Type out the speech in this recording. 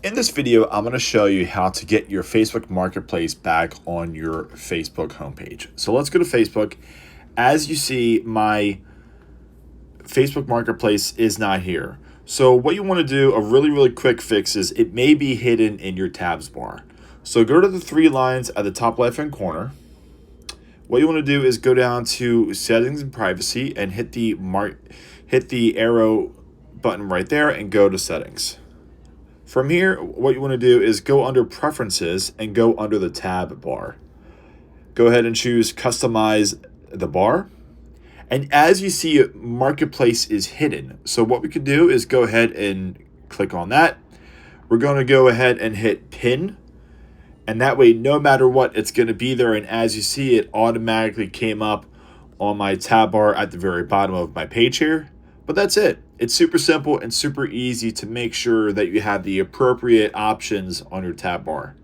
In this video, I'm going to show you how to get your Facebook Marketplace back on your Facebook homepage. So let's go to Facebook. As you see, my Facebook Marketplace is not here. So what you want to do, a really quick fix is it may be hidden in your tabs bar. So go to the three lines at the top left-hand corner. What you want to do is go down to Settings and Privacy and hit the arrow button right there and go to Settings. From here, what you want to do is go under Preferences and go under the tab bar. Go ahead and choose Customize the bar. And as you see, Marketplace is hidden. So what we could do is go ahead and click on that. We're going to go ahead and hit Pin. And that way, no matter what, it's going to be there. And as you see, it automatically came up on my tab bar at the very bottom of my page here. But that's it. It's super simple and super easy to make sure that you have the appropriate options on your tab bar.